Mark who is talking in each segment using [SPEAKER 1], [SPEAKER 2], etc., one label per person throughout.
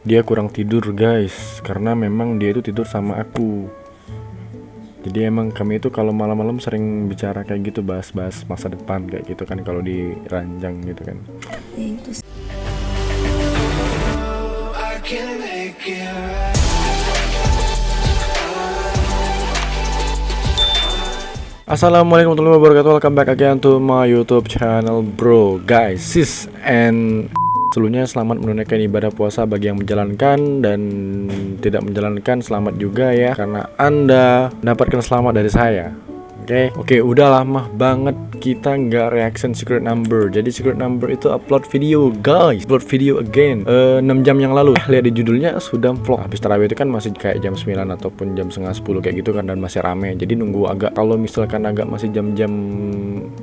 [SPEAKER 1] Dia kurang tidur guys, karena memang dia itu tidur sama aku. Jadi emang kami itu kalau malam-malam sering bicara kayak gitu, bahas-bahas masa depan kayak gitu kan, kalau di ranjang gitu kan. Assalamualaikum warahmatullahi wabarakatuh. Welcome back again to my YouTube channel, bro, guys, sis, and sebelumnya selamat menunaikan ibadah puasa bagi yang menjalankan, dan tidak menjalankan selamat juga ya, karena Anda mendapatkan selamat dari saya. Oke, udah lama banget kita nggak reaction Secret Number. Jadi Secret Number itu upload video guys, upload video again 6 jam yang lalu. Lihat di judulnya sudah vlog. Habis tarawih itu kan masih kayak jam 9 ataupun jam setengah 10 kayak gitu kan, dan masih rame. Jadi nunggu agak, kalau misalkan agak masih jam-jam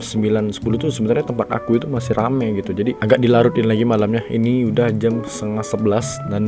[SPEAKER 1] 9-10 tuh sebenarnya tempat aku itu masih rame gitu. Jadi agak dilarutin lagi malamnya. Ini udah jam setengah 11 dan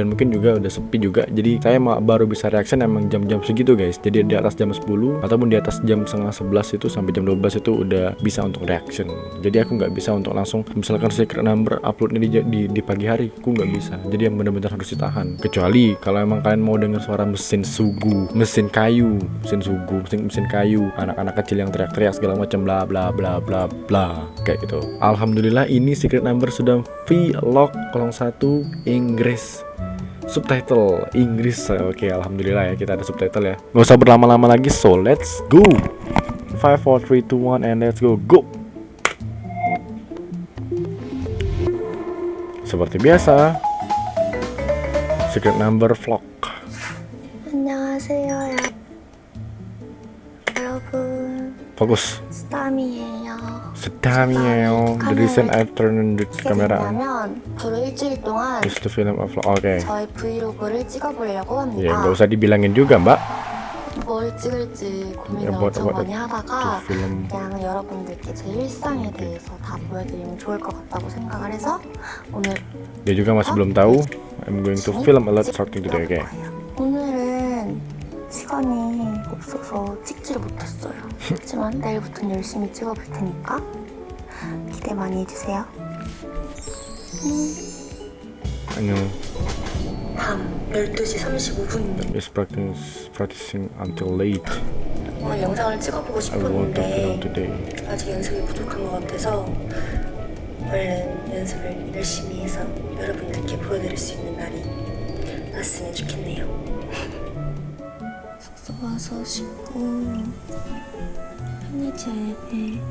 [SPEAKER 1] mungkin juga udah sepi juga. Jadi saya baru bisa reaction emang jam-jam segitu guys. Jadi di atas jam 10 ataupun di atas jam setengah 11 itu sampai jam 12 itu udah bisa untuk reaction. Jadi aku nggak bisa untuk langsung misalkan Secret Number uploadnya di pagi hari, aku nggak bisa. Jadi yang benar-benar harus ditahan. Kecuali kalau emang kalian mau dengar suara mesin sugu, mesin kayu, mesin kayu, anak-anak kecil yang teriak-teriak segala macam bla bla bla bla bla kayak gitu. Alhamdulillah ini Secret Number sudah vlog 01 Inggris, subtitle Inggris. Oke, alhamdulillah ya, kita ada subtitle ya. Nggak usah berlama-lama lagi, so let's go. 5, 4, 3, 2, 1 and let's go. Seperti biasa, Secret Number vlog.
[SPEAKER 2] 안녕하세요, 여러분.
[SPEAKER 1] Fokus.
[SPEAKER 2] 스타미예요.
[SPEAKER 1] The reason I've turned the camera on
[SPEAKER 2] 왜냐면 바로 일주일 동안
[SPEAKER 1] is to film a vlog. Oke.
[SPEAKER 2] 저의 브이로그를 찍어보려고 합니다.
[SPEAKER 1] Ya, nggak usah dibilangin juga, Mbak.
[SPEAKER 2] 뭘 찍을지 고민을
[SPEAKER 1] 뭐,
[SPEAKER 2] 엄청 많이 하다가
[SPEAKER 1] 그 필름.
[SPEAKER 2] 그냥 여러분들께 제 일상에 대해서 다 보여드리면 좋을 것 같다고 생각을 해서 오늘
[SPEAKER 1] Dia juga masih belum tahu. I'm going to film a lot starting today. Oke.
[SPEAKER 2] 오늘은 시간이 없어서 찍지를 못했어요. 하지만 내일부터는 열심히 찍어볼 테니까 기대 많이 해주세요.
[SPEAKER 1] 안녕.
[SPEAKER 2] 밤 12시 35분인데
[SPEAKER 1] Is practicing until late.
[SPEAKER 2] 오늘 영상을 찍어보고
[SPEAKER 1] I want to film
[SPEAKER 2] 싶었는데
[SPEAKER 1] today.
[SPEAKER 2] 아직 연습이 부족한 것 같아서 얼른 연습을 열심히 해서 여러분들께 보여드릴 수 있는 날이 왔으면 좋겠네요. 숙소 와서 씻고 편의점에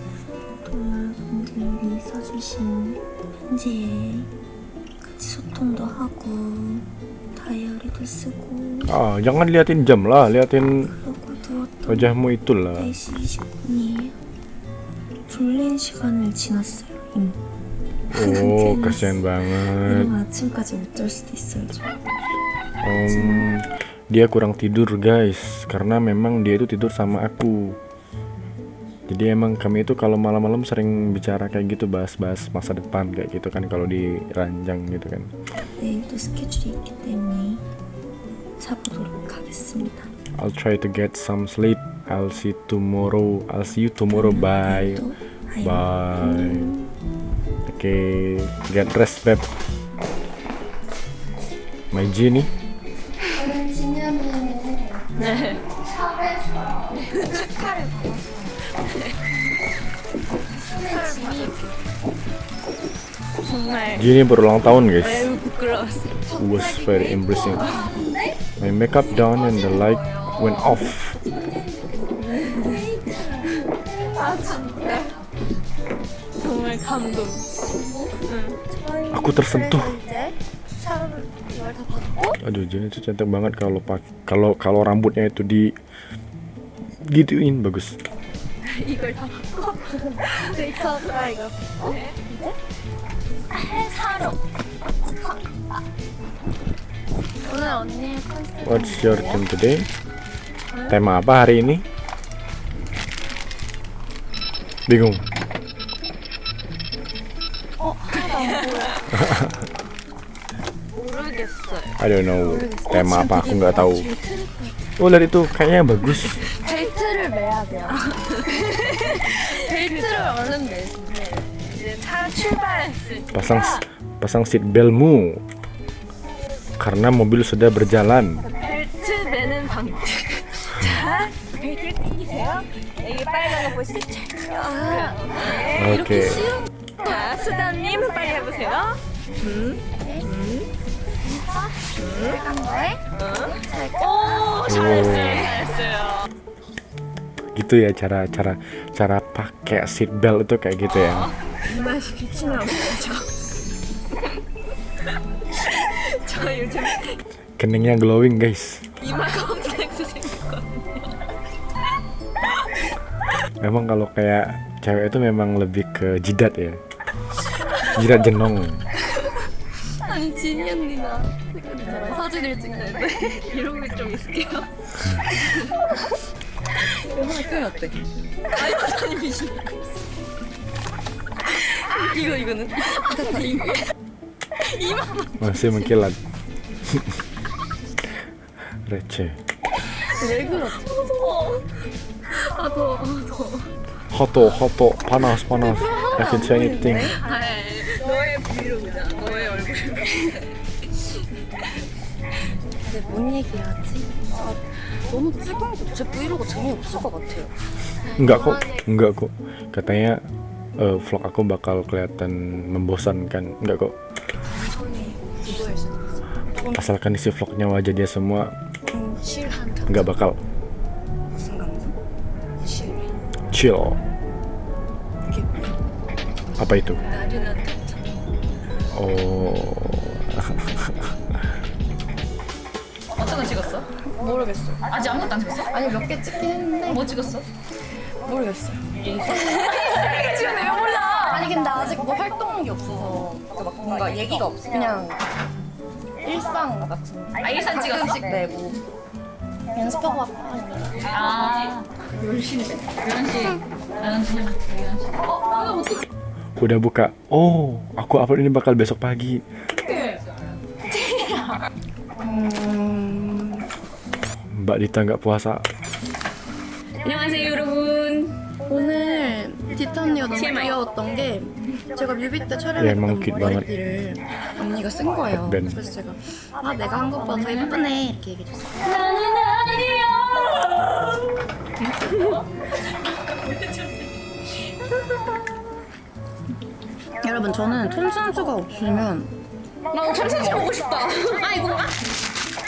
[SPEAKER 2] 동료분들이 써주신 편지에 같이 소통도 하고 다이어리도 쓰고
[SPEAKER 1] Jangan liatin jam lah, liatin
[SPEAKER 2] 그러고 누웠던
[SPEAKER 1] wajahmu itulah.
[SPEAKER 2] 4시 20분이에요. 졸린 시간을 지났어요 이미.
[SPEAKER 1] Oh, kasihan banget.
[SPEAKER 2] 이러면 아침까지 못 잘 수도 있어요.
[SPEAKER 1] Dia kurang tidur guys, karena memang dia itu tidur sama aku. Jadi emang kami itu kalau malam-malam sering bicara kayak gitu, bahas-bahas masa depan kayak gitu kan, kalau di ranjang gitu kan.
[SPEAKER 2] 내일도 스케줄이 있기 때문에 자보도록 하겠습니다.
[SPEAKER 1] I'll try to get some sleep. I'll see you tomorrow. Bye. Okay, get rest, babe. My Genie. Genie berulang tahun guys. Was very embarrassing. My makeup done and the light went off.
[SPEAKER 3] 정말 감동.
[SPEAKER 1] Aku tersentuh. Aduh, Jenny itu cantik banget kalau rambutnya itu di gituin, bagus.
[SPEAKER 3] 이걸 다 바꿔? 메이크업가 이거. 사러. 오늘 언니의 컨셉.
[SPEAKER 1] What's your theme today? Tema apa hari ini? Bingung.
[SPEAKER 3] 모르겠어요.
[SPEAKER 1] I don't know. Tema apa, aku nggak tahu. Oh, lihat itu kayaknya bagus.
[SPEAKER 3] 벨트를 매야 돼요. 벨트를 얼른 매는데 이제 차 출발했을 때
[SPEAKER 1] Pasang pasang seat beltmu karena mobil sudah berjalan.
[SPEAKER 3] 벨트 매는 방법. 자, 벨트를 당기세요. 여기 빨간 거 보시죠? 자, 네,
[SPEAKER 1] 오케이.
[SPEAKER 3] 이렇게 쉬운. 자, 수다님 빨리 해보세요. 빨간 거에. 오, 잘했어요.
[SPEAKER 1] Gitu ya cara pakai seat belt itu kayak gitu ya.
[SPEAKER 3] 맛이 빛이 나죠. 저 요즘
[SPEAKER 1] Keningnya glowing guys.
[SPEAKER 3] 이마 컴플렉스 생겼거든요.
[SPEAKER 1] Memang kalau kayak cewek itu memang lebih ke jidat ya. Jidat jenong.
[SPEAKER 3] 아니 진이 언니나 저랑 사진을 찍는데 이런 게 좀 익숙해요. 영상의 표현 어때? 아니 완전히 미신. 이거는 이마
[SPEAKER 1] Masih mengkilat. Receh.
[SPEAKER 3] 왜 그러지? 아 더워.
[SPEAKER 1] Hoto, panas. I can say anything.
[SPEAKER 3] 너의 브이로그잖아. 너의 얼굴을. 근데 뭔 얘기하지? 아, 너무 뜨거운 제 브이로그 재미없을 것 같아요.
[SPEAKER 1] Enggak kok. Katanya vlog aku bakal kelihatan membosankan. Enggak kok.
[SPEAKER 3] 이거일 수도 있어.
[SPEAKER 1] Asalkan isi vlognya wajah dia semua,
[SPEAKER 3] 칠한
[SPEAKER 1] enggak bakal.
[SPEAKER 3] 무슨 감성? 칠.
[SPEAKER 1] Chill.
[SPEAKER 3] 이게
[SPEAKER 1] Apa itu?
[SPEAKER 3] 나른한 감성.
[SPEAKER 1] Oh.
[SPEAKER 4] 어떤 거 찍었어?
[SPEAKER 3] 모르겠어.
[SPEAKER 4] 아직 아무것도 안 찍었어?
[SPEAKER 3] 아니 몇 개 찍긴 했는데
[SPEAKER 4] 뭐 찍었어?
[SPEAKER 3] 모르겠어.
[SPEAKER 4] 지금 내가 몰라.
[SPEAKER 3] 아니 근데 아직 뭐 활동한 게 없어서 막 뭔가 얘기가 없어. 그냥 일상 같은.
[SPEAKER 4] 아, 일상 찍었어?
[SPEAKER 3] 가끔씩 내고 연습하고 왔다.
[SPEAKER 4] 아, 열심히.
[SPEAKER 1] Udah buka. Oh, aku upload ini bakal besok pagi. Mbak Dita nggak puasa.
[SPEAKER 4] 안녕하세요, 여러분.
[SPEAKER 3] 오늘 디타 언니가 너무
[SPEAKER 4] TMI.
[SPEAKER 3] 귀여웠던 게 제가 뮤비 때
[SPEAKER 1] 예,
[SPEAKER 3] 촬영했던
[SPEAKER 1] 멍 깃,
[SPEAKER 3] 머리띠를 언니가 쓴 거예요.
[SPEAKER 1] 밴.
[SPEAKER 3] 그래서 제가 아 내가 한 것보다 더 예쁘네 이렇게 얘기해줬어요.
[SPEAKER 4] 나는 아니야.
[SPEAKER 3] 여러분 저는 톤순수가 없으면
[SPEAKER 4] 나 천천히 보고 싶다. 아 이거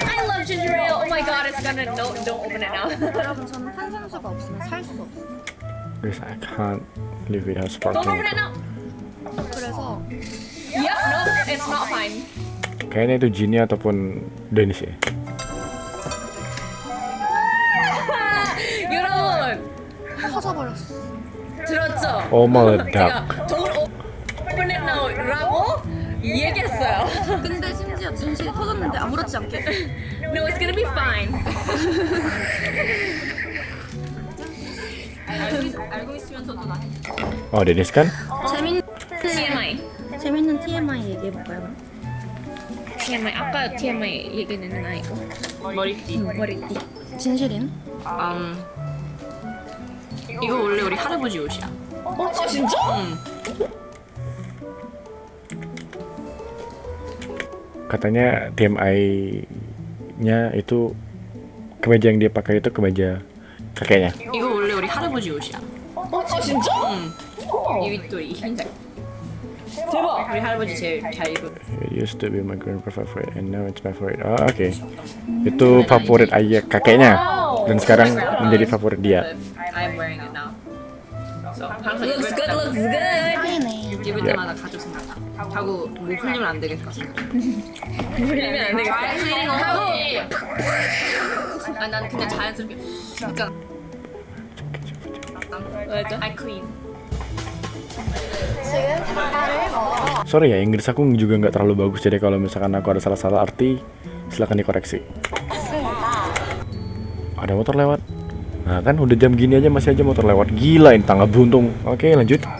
[SPEAKER 4] I love ginger ale. Oh my god, it's gonna don't open it now.
[SPEAKER 3] 여러분 저는 탄산수가 없으면 살 수 없어요.
[SPEAKER 1] Guys, I can't live without
[SPEAKER 4] Don't open
[SPEAKER 1] sparkling.
[SPEAKER 4] it now.
[SPEAKER 3] 그래서
[SPEAKER 4] Yep, no, it's not fine.
[SPEAKER 1] Kayaknya itu Jinny ataupun Dennis ya.
[SPEAKER 4] 여러분
[SPEAKER 3] 터져버렸어.
[SPEAKER 4] 들었죠?
[SPEAKER 1] Oh meledak.
[SPEAKER 4] 제가 don't open it now라고 얘기했어요.
[SPEAKER 3] 근데 심지어 진실이 터졌는데 아무렇지 않게
[SPEAKER 4] No, it's gonna be fine. 알고 있으면서도 나
[SPEAKER 1] Oh Dennis kan?
[SPEAKER 3] 재밌는 TMI 얘기해볼까요?
[SPEAKER 4] TMI 아까 TMI 얘기는 아니고 머리띠.
[SPEAKER 3] 진실인?
[SPEAKER 4] 이거 원래 우리 할아버지 옷이야. 어 진짜? 응.
[SPEAKER 1] Katanya TMI-nya itu kemeja yang dia pakai itu kemeja kakeknya.
[SPEAKER 4] 이거 원래 우리 할아버지 옷이야. 진짜? 응. 이 윗돌이 흰색. 대박. 우리 할아버지 제일 잘 입은.
[SPEAKER 1] It used to be my grandpa favorite and now it's my favorite. Oh, oke. Itu favorit ayah kakeknya dan sekarang menjadi favorit dia.
[SPEAKER 4] I'm wearing it now. So 항상 looks good, looks good.
[SPEAKER 3] 하이네.
[SPEAKER 4] 입을 때마다 가족 생각나. 하고 뭐 흘리면 안 되겠다. 흘리면 안 되겠다. 하고. 난 근데 자연스럽게 그러니까. 맞아. I clean.
[SPEAKER 3] 지금 닭발을 먹어.
[SPEAKER 1] Sorry ya, Inggris aku juga nggak terlalu bagus, jadi kalau misalkan aku ada salah-salah arti, silakan dikoreksi. Ada motor lewat. Nah kan udah jam gini aja masih aja motor lewat. Gila ini tangga buntung. Oke lanjut.
[SPEAKER 3] 여기는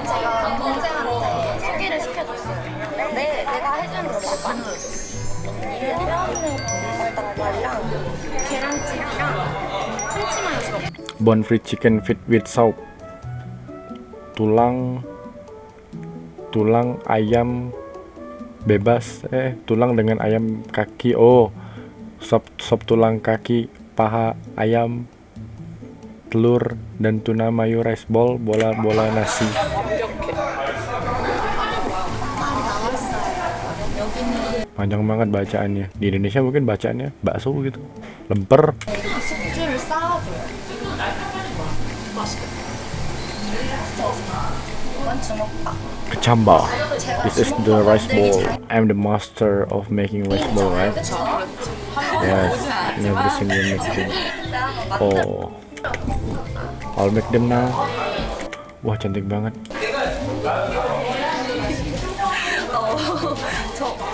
[SPEAKER 3] 제가 동생한테 소개를 시켜줬어요. 내가 해주는 거 맞아? 이런 닭발이랑 계란찜이랑 참치마요.
[SPEAKER 1] Bone free chicken fit with soup. Tulang tulang ayam bebas, tulang dengan ayam kaki, sop tulang kaki, paha ayam, telur, dan tuna mayo rice ball, bola nasi. Panjang banget bacaannya. Di Indonesia mungkin bacaannya bakso gitu, lemper. Kecamba. This is the rice ball. I'm the master of making rice ball, right? Yes, in everything you make them. Oh, I'll make them now. Wah, cantik banget.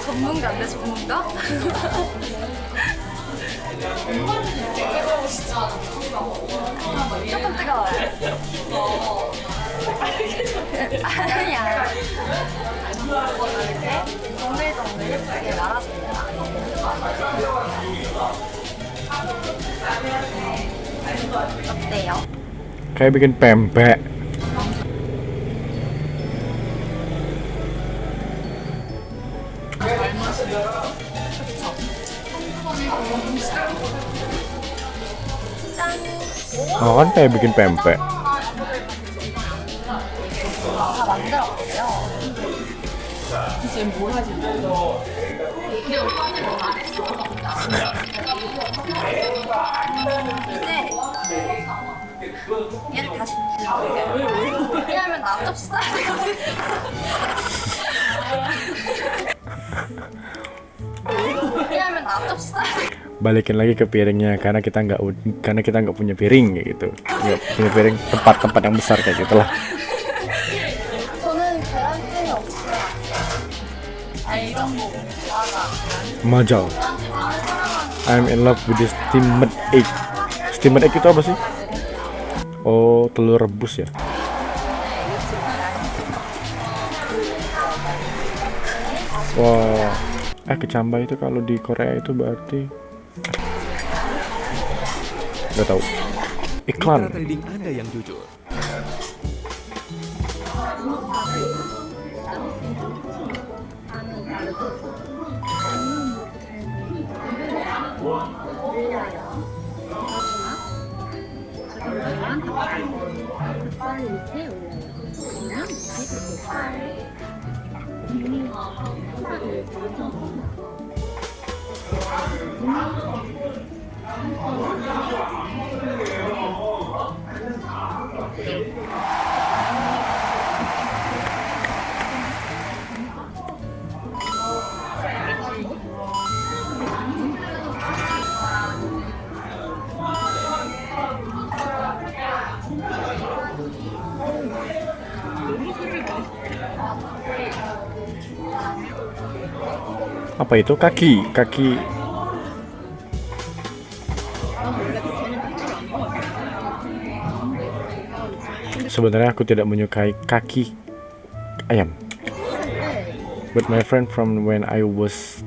[SPEAKER 3] 전문가인데 전문가? 조금 뜨거워요. 아니야. 이렇게 동글동글 예쁘게 말아줍니다. 어때요?
[SPEAKER 1] Kayak bikin pempek. Oh, kan kayak bikin pempek.
[SPEAKER 3] 다 만들었고요.
[SPEAKER 4] 지금 뭘 하지?
[SPEAKER 3] 이제 얘를 다시 넣을게요. 왜냐면 나 앞접시 써야 되거든. 왜냐면 나 앞접시 써야 돼.
[SPEAKER 1] Balikin lagi ke piringnya karena kita nggak punya piring kayak gitu, nggak punya piring tempat yang besar kayak gitulah.
[SPEAKER 3] 저는 계란찜이 없어요. 알죠? 맞아.
[SPEAKER 1] Majal. I'm in love with this steamed egg. Steamed egg itu apa sih? Oh, telur rebus ya. Wah, kecamba itu kalau di Korea itu berarti nggak tahu. Iklan.
[SPEAKER 5] Mitra trading Anda yang jujur.
[SPEAKER 1] Apa itu? Kaki. Sebenarnya aku tidak menyukai kaki ayam. But my friend from when I was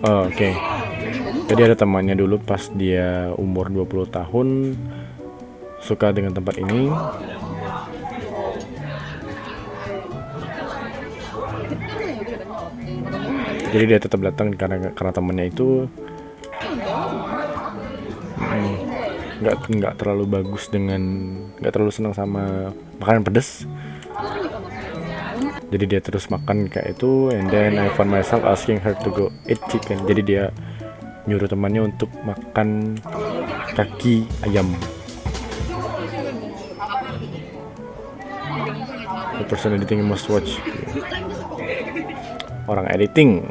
[SPEAKER 1] oke. Jadi ada temannya dulu pas dia umur 20 tahun suka dengan tempat ini. Jadi dia tetap datang karena temannya itu nggak terlalu bagus nggak terlalu senang sama makanan pedas. Jadi dia terus makan kayak itu, and then I found myself asking her to go eat chicken. Jadi dia nyuruh temannya untuk makan kaki ayam. The person editing must watch. Orang editing.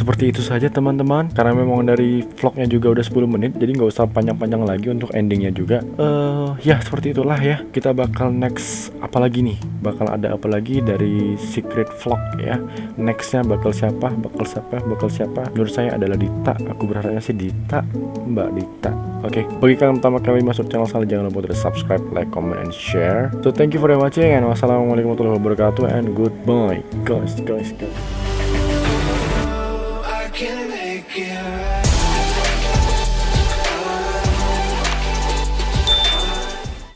[SPEAKER 1] seperti itu saja teman-teman, karena memang dari vlognya juga udah 10 menit, jadi nggak usah panjang-panjang lagi untuk endingnya juga. Ya seperti itulah ya. Kita bakal next apa lagi nih? Bakal ada apa lagi dari secret vlog ya? Nextnya bakal siapa? Bakal siapa? Menurut saya adalah Dita. Aku berharapnya sih Dita, Mbak Dita. Oke, bagi kalian pertama kali masuk channel saya, jangan lupa untuk subscribe, like, comment, and share. So thank you for watching, and wassalamualaikum warahmatullahi wabarakatuh, and goodbye guys.